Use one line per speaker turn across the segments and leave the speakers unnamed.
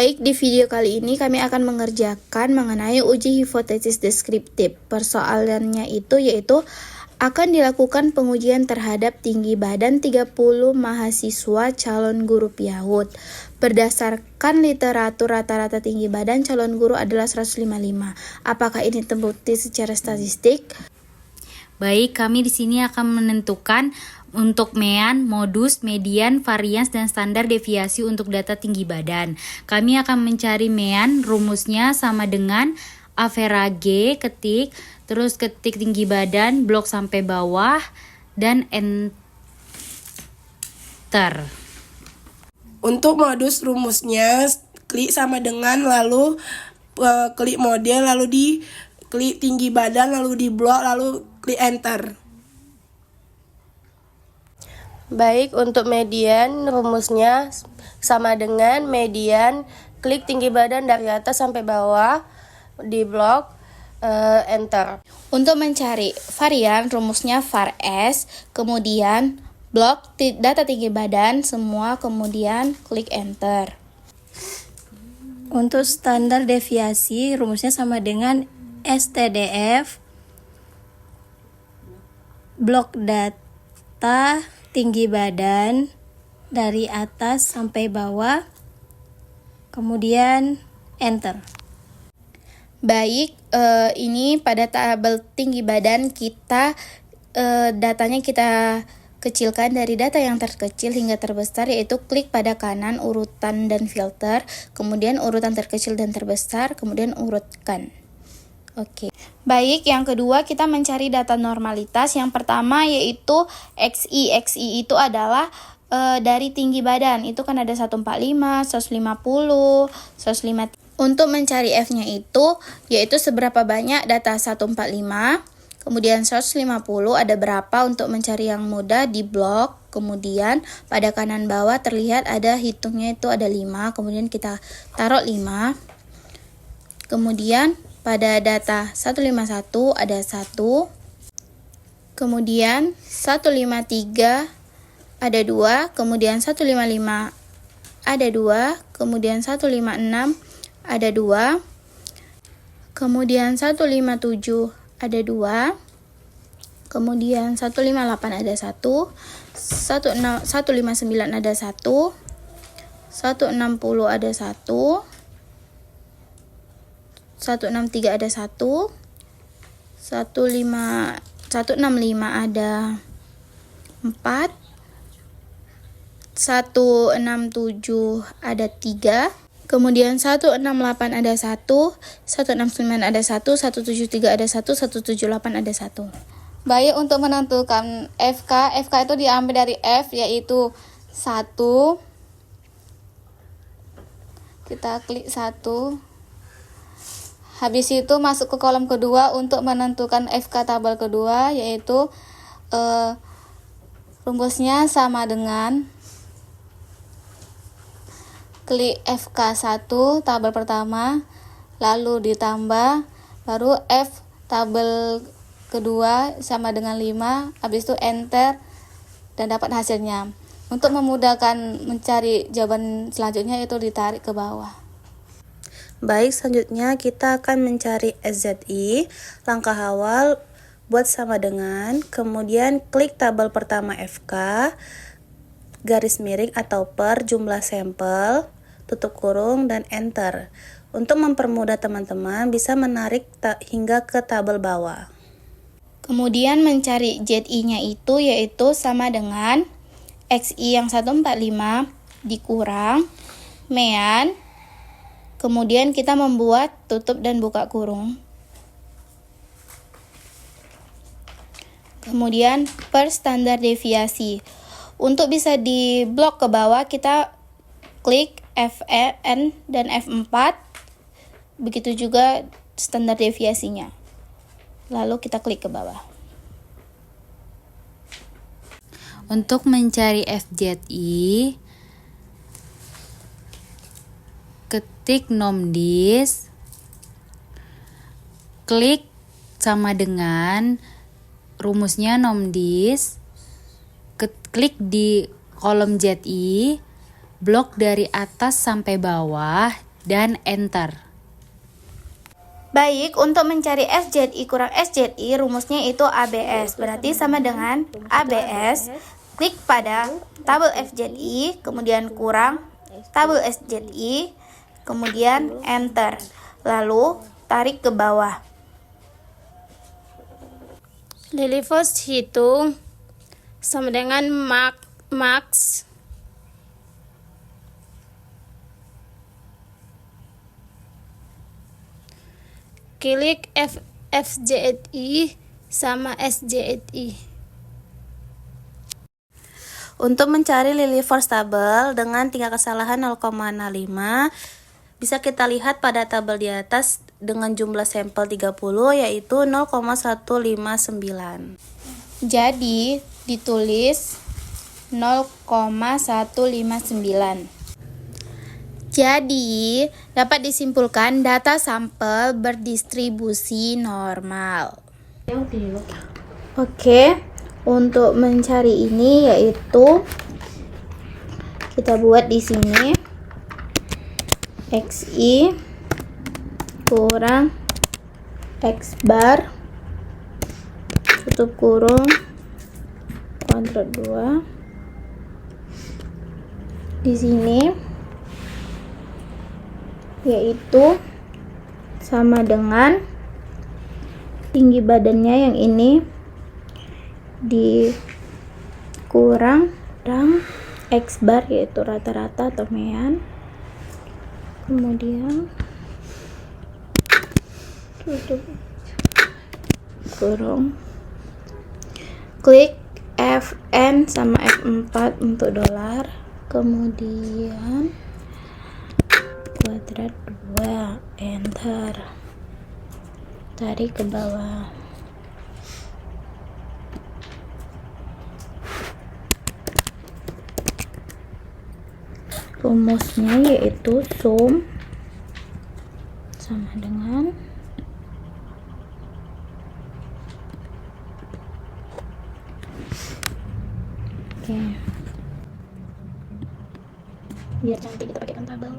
Baik, di video kali ini kami akan mengerjakan mengenai uji hipotesis deskriptif. Persoalannya yaitu akan dilakukan pengujian terhadap tinggi badan 30 mahasiswa calon guru PIAWUD. Berdasarkan literatur rata-rata tinggi badan calon guru adalah 155. Apakah ini terbukti secara statistik?
Baik, kami di sini akan menentukan untuk mean, modus, median, varians, dan standar deviasi untuk data tinggi badan. Kami akan mencari mean, rumusnya sama dengan average, terus ketik tinggi badan, blok sampai bawah, dan enter.
Untuk modus rumusnya, klik sama dengan, lalu klik model, lalu di klik tinggi badan, lalu di blok, lalu klik enter.
Baik, untuk median rumusnya sama dengan median, klik tinggi badan dari atas sampai bawah, di blok, enter.
Untuk mencari varian, rumusnya var S, kemudian blok data tinggi badan semua, kemudian klik enter.
Untuk standar deviasi, rumusnya sama dengan STDF, blok data tinggi badan dari atas sampai bawah, kemudian enter.
Baik, ini pada tabel tinggi badan kita datanya kita kecilkan dari data yang terkecil hingga terbesar, yaitu klik pada kanan urutan dan filter, kemudian urutan terkecil dan terbesar, kemudian urutkan. Oke. Baik, yang kedua kita mencari data normalitas. Yang pertama yaitu XI. XI itu adalah dari tinggi badan. Itu kan ada 145, 150, 105. Untuk mencari F-nya yaitu seberapa banyak data 145. Kemudian 150 ada berapa, untuk mencari yang mudah di blok. Kemudian pada kanan bawah terlihat ada hitungnya itu ada 5. Kemudian kita taruh 5. Kemudian pada data 151 ada 1, kemudian 153 ada 2, kemudian 155 ada 2, kemudian 156 ada 2, kemudian 157 ada 2, kemudian 158 ada 1, 159 ada 1, 160 ada 1, 163 ada 1, 165 ada 4, 167 ada 3, kemudian 168 ada 1, 169 ada 1, 173 ada 1, 178 ada 1.
Baik, untuk menentukan FK itu diambil dari F, yaitu 1. Kita klik 1. Habis itu masuk ke kolom kedua untuk menentukan FK tabel kedua, yaitu rumusnya sama dengan klik FK1 tabel pertama, lalu ditambah, baru F tabel kedua sama dengan 5, habis itu enter dan dapat hasilnya. Untuk memudahkan mencari jawaban selanjutnya itu ditarik ke bawah.
Baik, selanjutnya kita akan mencari SZI. Langkah awal buat sama dengan, kemudian klik tabel pertama FK, garis miring atau per jumlah sampel, tutup kurung, dan enter. Untuk mempermudah teman-teman bisa menarik hingga ke tabel bawah.
Kemudian mencari ZI-nya yaitu sama dengan XI yang 145 dikurang mean. Kemudian kita membuat tutup dan buka kurung. Kemudian per standar deviasi. Untuk bisa di blok ke bawah kita klik Fn dan F4. Begitu juga standar deviasinya. Lalu kita klik ke bawah.
Untuk mencari FZI, ketik nomdis, klik sama dengan rumusnya nomdis, klik di kolom ZI, blok dari atas sampai bawah, dan enter.
Baik, untuk mencari FZI kurang SZI, rumusnya itu ABS. Berarti sama dengan ABS, klik pada tabel FZI, kemudian kurang tabel SZI, kemudian enter. Lalu tarik ke bawah.
Lily first hitung sama dengan max klik FZI sama SZI.
Untuk mencari Lily first table dengan tingkat kesalahan 0,05, bisa kita lihat pada tabel di atas dengan jumlah sampel 30 yaitu 0,159.
Jadi ditulis 0,159. Jadi dapat disimpulkan data sampel berdistribusi normal. Oke, untuk mencari ini yaitu kita buat di sini XI kurang X bar tutup kurung kuadrat 2. Di sini yaitu sama dengan tinggi badannya yang ini dikurang X bar yaitu rata-rata atau mean, kemudian tutup kurung, klik Fn sama F4 untuk dolar, kemudian kuadrat 2, enter, tarik ke bawah. Rumusnya yaitu sum sama dengan biar cantik kita pakaikan tabel.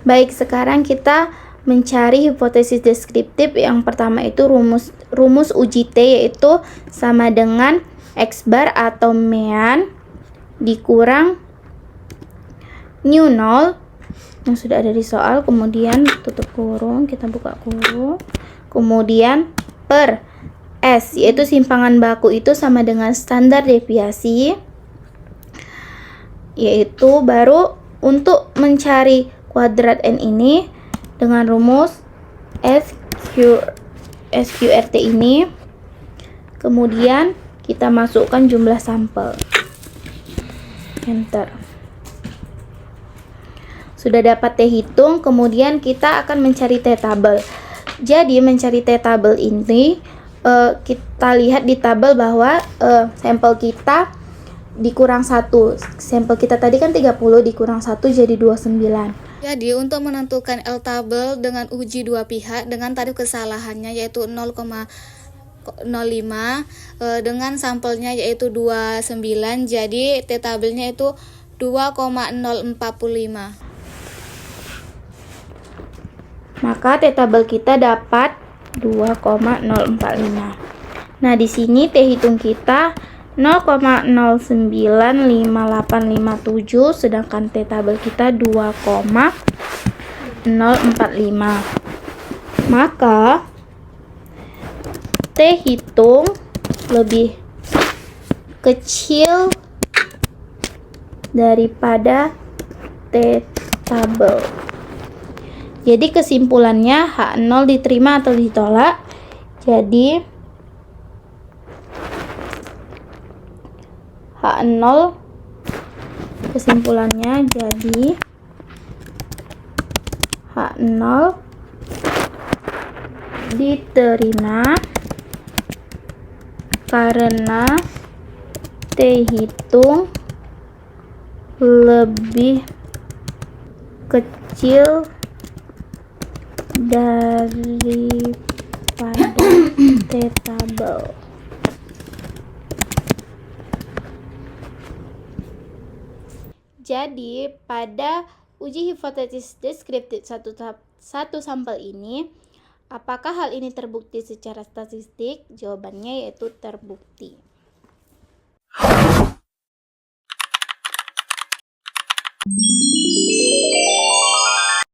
Baik, sekarang kita mencari hipotesis deskriptif. Yang pertama itu rumus uji T yaitu sama dengan X bar atau mean dikurang new 0 yang sudah ada di soal, kemudian tutup kurung, kita buka kurung, kemudian per S yaitu simpangan baku itu sama dengan standar deviasi, yaitu baru untuk mencari kuadrat N ini dengan rumus SQRT ini, kemudian kita masukkan jumlah sampel, enter. Sudah dapat T hitung, kemudian kita akan mencari T tabel. Jadi mencari T tabel ini kita lihat di tabel bahwa sampel kita dikurang 1. Sampel kita tadi kan 30 dikurang 1 jadi 29.
Jadi untuk menentukan L tabel dengan uji dua pihak dengan tarif kesalahannya yaitu 0,05 dengan sampelnya yaitu 29, jadi T tabelnya itu 2,045.
Maka T tabel kita dapat 2,045. Nah, di sini T hitung kita 0,095857, sedangkan T tabel kita 2,045. Maka T hitung lebih kecil daripada T tabel. Jadi kesimpulannya H0 diterima atau ditolak. Jadi H0 kesimpulannya jadi H0 diterima karena T hitung lebih kecil daripada T tabel. Jadi, pada uji hipotesis deskriptif satu sampel ini, apakah hal ini terbukti secara statistik? Jawabannya yaitu terbukti.